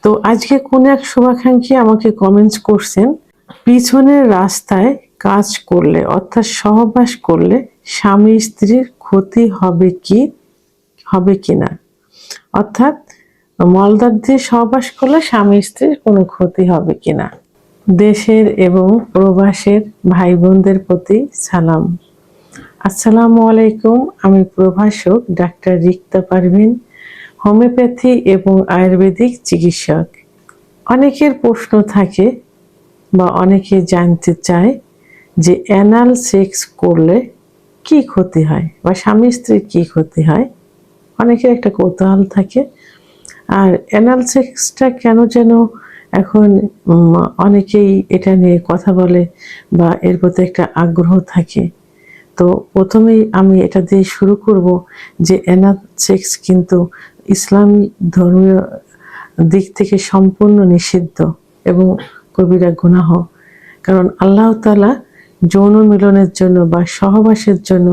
তো আজকে কোন এক শুভাকাঙ্ক্ষী আমাকে কমেন্টস করছেন, পিছনের রাস্তায় কাজ করলে অর্থাৎ সহবাস করলে স্বামী স্ত্রীর ক্ষতি হবে কিনা, অর্থাৎ মলদ্বার দিয়ে সহবাস করলে স্বামী স্ত্রীর কোনো ক্ষতি হবে কিনা। দেশের এবং প্রবাসের ভাই বোনদের প্রতি সালাম। আসসালামু আলাইকুম। আমি প্রভাষক ডাক্তার রিক্তা পারভিন, হোমিওপ্যাথি এবং আয়ুর্বেদিক চিকিৎসক। অনেকের প্রশ্ন থাকে বা অনেকে জানতে চায় যে অ্যানাল সেক্স করলে কি ক্ষতি হয় বা স্বামী স্ত্রীর কি ক্ষতি হয়। অনেকের একটা কৌতূহল থাকে। আর অ্যানাল সেক্সটা কেন যেন এখন অনেকেই এটা নিয়ে কথা বলে বা এর প্রতি একটা আগ্রহ থাকে। তো প্রথমেই আমি এটা দিয়ে শুরু করব যে অ্যানাল সেক্স কিন্তু ইসলামী ধর্মীয় দিক থেকে সম্পূর্ণ নিষিদ্ধ এবং কবিরা গুনাহ। কারণ আল্লাহ তাআলা যৌন মিলনের জন্য বা সহবাসের জন্য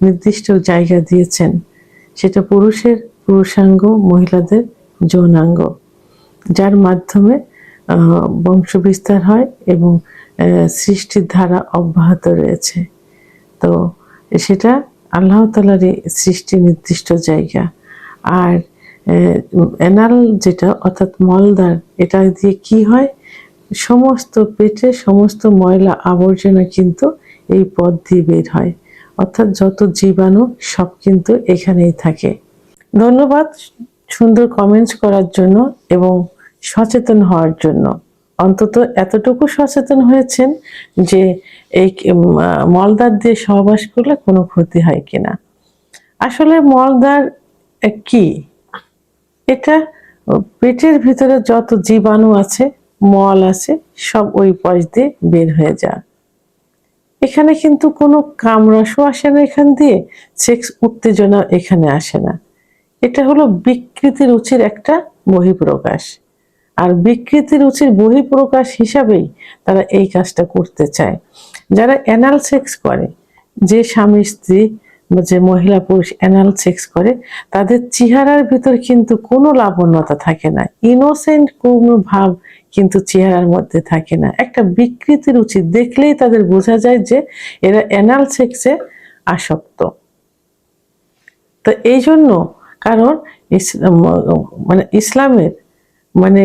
নির্দিষ্ট জায়গা দিয়েছেন। সেটা পুরুষের পুরুষাঙ্গ, মহিলাদের যৌনাঙ্গ, যার মাধ্যমে বংশবিস্তার হয় এবং সৃষ্টির ধারা অব্যাহত রয়েছে। তো সেটা আল্লাহ তাআলারই সৃষ্টি নির্দিষ্ট জায়গা। আর অ্যানাল যেটা অর্থাৎ মলদ্বার, এটা দিয়ে কি হয়, সমস্ত পেটে সমস্ত ময়লা আবর্জনা কিন্তু এই পথ দিয়ে বের হয়, অর্থাৎ যত জীবাণু সব কিন্তু এখানেই থাকে। ধন্যবাদ সুন্দর কমেন্টস করার জন্য এবং সচেতন হওয়ার জন্য। অন্তত এতটুকু সচেতন হয়েছেন যে এই মলদ্বার দিয়ে সহবাস করলে কোনো ক্ষতি হয় কিনা। আসলে মলদ্বার কি? এটা পেটের ভিতরে যত জীবাণু আছে, মল আছে, সব ওই পথ দিয়ে বের হয়ে যায়। এখানে কিন্তু কোনো কামরসও আসে না, এখান দিয়ে সেক্স উত্তেজনা এখানে আসে না। এটা হলো বিকৃতি রুচির একটা বহিঃপ্রকাশ। আর বিকৃতি রুচির বহিঃপ্রকাশ হিসাবেই তারা এই কাজটা করতে চায়। যারা অ্যানাল সেক্স করে, যে স্বামী স্ত্রী যে মহিলা পুরুষ অ্যানাল সেক্স করে, তাদের চেহারার ভিতর কিন্তু কোনো লাবণ্যতা থাকে না, ইনোসেন্ট কোনো ভাব কিন্তু চেহারার মধ্যে থাকে না। একটা বিকৃতি রুচি দেখলেই তাদের বোঝা যায় যে এরা অ্যানাল সেক্সে আসক্ত। তো এই জন্য, কারণ মানে ইসলামের মানে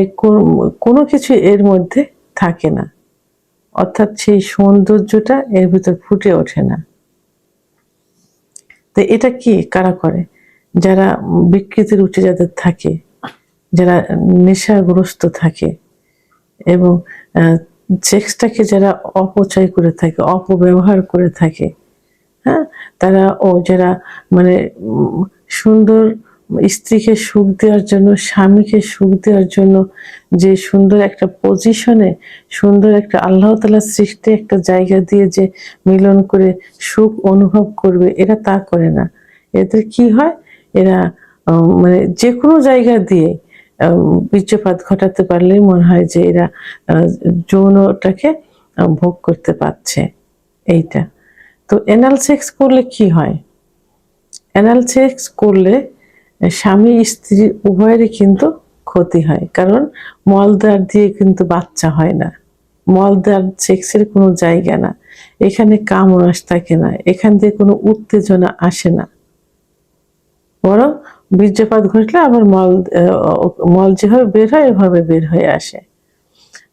কোনো কিছু এর মধ্যে থাকে না, অর্থাৎ সেই সৌন্দর্যটা এর ভিতর ফুটে ওঠে না। তো এটা কি কারা করে? যারা বিকৃতির রুচি যাদের থাকে, যারা নেশাগ্রস্ত থাকে এবং সেক্সটাকে যারা অপচয় করে থাকে, অপব্যবহার করে থাকে, হ্যাঁ, তারা যারা মানে সুন্দর স্ত্রীকে সুখ দেওয়ার জন্য, স্বামীকে সুখ দেওয়ার জন্য যে সুন্দর একটা পজিশনে, সুন্দর একটা আল্লাহ তাআলার সৃষ্টি একটা জায়গা দিয়ে যে মিলন করে সুখ অনুভব করবে, এরা তা করে না। এদের কি হয়, এরা মানে যে কোনো জায়গা দিয়ে বীর্যপাত ঘটাতে পারলেই মনে হয় যে এরা যৌনটাকে ভোগ করতে পারছে। এইটা তো অ্যানাল সেক্স করলে কি হয়? অ্যানাল সেক্স করলে স্বামী স্ত্রী উভয়েরই কিন্তু ক্ষতি হয়, কারণ মলদ্বার দিয়ে কিন্তু বাচ্চা হয় না। মলদ্বার সেক্সের কোনো জায়গা না, এখানে কামরস থাকে না, এখান দিয়ে কোনো উত্তেজনা আসে না, বরং বীর্যপাত ঘটলে আবার মল যেভাবে বের হয় এভাবে বের হয়ে আসে।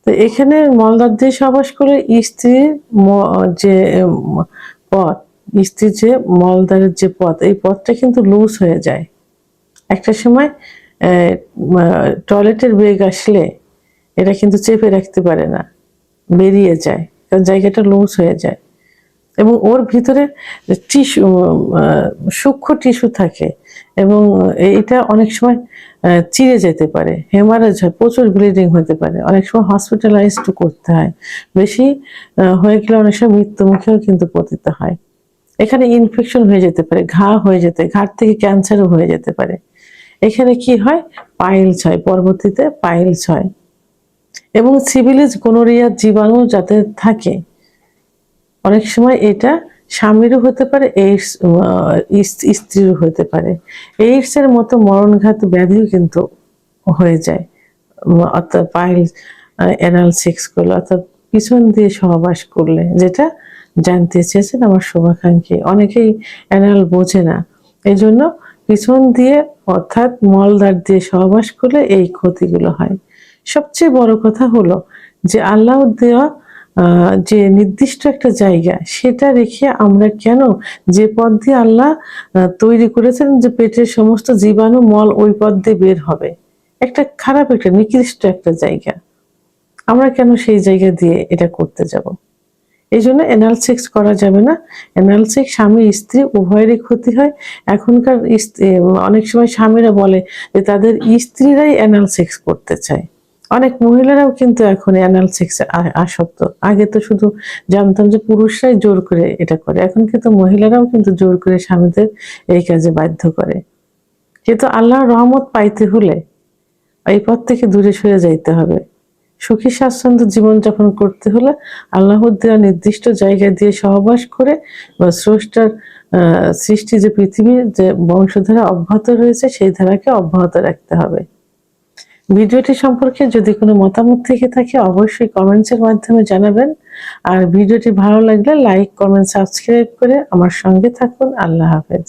তো এখানে মলদ্বার দিয়ে সহবাস করলে স্ত্রীর যে পথ, স্ত্রীর যে মলদ্বারের যে পথ, এই পথটা কিন্তু লুজ হয়ে যায়। একটা সময় টয়লেটের বেগ আসলে এটা কিন্তু চেপে রাখতে পারে না, বেরিয়ে যায়, কারণ জায়গাটা লুজ হয়ে যায়। এবং ওর ভিতরে টিস্যু, সূক্ষ্ম টিস্যু থাকে এবং এটা অনেক সময় চিড়ে যেতে পারে, হেমারেজ হয়, প্রচুর ব্লিডিং হতে পারে, অনেক সময় হসপিটালাইজড করতে হয়। বেশি হয়ে গেলে অনেক সময় মৃত্যু মুখেও কিন্তু পতিত হয়। এখানে ইনফেকশন হয়ে যেতে পারে, ঘা হয়ে ঘাট থেকে ক্যান্সারও হয়ে যেতে পারে। এখানে কি হয়, পাইলস হয়, পরবর্তীতে পাইলস হয়। এবং সিভিলিস গোনোরিয়ার জীবাণু যাতে থাকে, অনেক সময় এটা স্বামীরও হতে পারে, এইডস স্ত্রীরও হতে পারে। এইডস এর মতো মরণঘাত ব্যাধিও কিন্তু হয়ে যায় অর্থাৎ পাইল অ্যানাল সেক্স করলে, অর্থাৎ পিছন দিয়ে সহবাস করলে, যেটা জানতে চেয়েছেন আমার শুভাকাঙ্ক্ষী। অনেকেই অ্যানাল বোঝে না, এই জন্য পিছন দিয়ে অর্থাৎ মলদ্বার দিয়ে সহবাস করলে এই ক্ষতিগুলো হয়। সবচেয়ে বড় কথা হলো যে আল্লাহ দেওয়া যে নির্দিষ্ট একটা জায়গা, সেটা রেখে আমরা কেন, যে পথ দিয়ে আল্লাহ তৈরি করেছেন যে পেটের সমস্ত জীবাণু মল ওই পথ দিয়ে বের হবে, একটা খারাপ একটা নিকৃষ্ট একটা জায়গা, আমরা কেন সেই জায়গা দিয়ে এটা করতে যাব? এই জন্য অ্যানাল সেক্স করা যাবে না। অ্যানাল সেক্স স্বামী স্ত্রী উভয়েরই ক্ষতি হয়। এখনকার অনেক সময় স্বামীরা বলে যে তাদের স্ত্রীরাই অ্যানাল সেক্স করতে চায়। অনেক মহিলারাও কিন্তু এখন অ্যানাল সেক্সে আসক্ত। আগে তো শুধু জানতাম যে পুরুষরাই জোর করে এটা করে, এখন কিন্তু মহিলারাও কিন্তু জোর করে স্বামীদের এই কাজে বাধ্য করে। কিন্তু আল্লাহর রহমত পাইতে হলে এই পথ থেকে দূরে সরে যাইতে হবে। সুখী স্বাচ্ছন্দ্য জীবনযাপন করতে হলে আল্লাহর দেওয়া নির্দিষ্ট জায়গা দিয়ে সহবাস করে বা স্রষ্টার সৃষ্টি যে পৃথিবীর যে বংশধারা অব্যাহত রয়েছে সেই ধারাকে অব্যাহত রাখতে হবে। ভিডিওটি সম্পর্কে যদি কোনো মতামত থেকে থাকে অবশ্যই কমেন্টসের মাধ্যমে জানাবেন। আর ভিডিওটি ভালো লাগলে লাইক, কমেন্ট, সাবস্ক্রাইব করে আমার সঙ্গে থাকুন। আল্লাহ হাফেজ।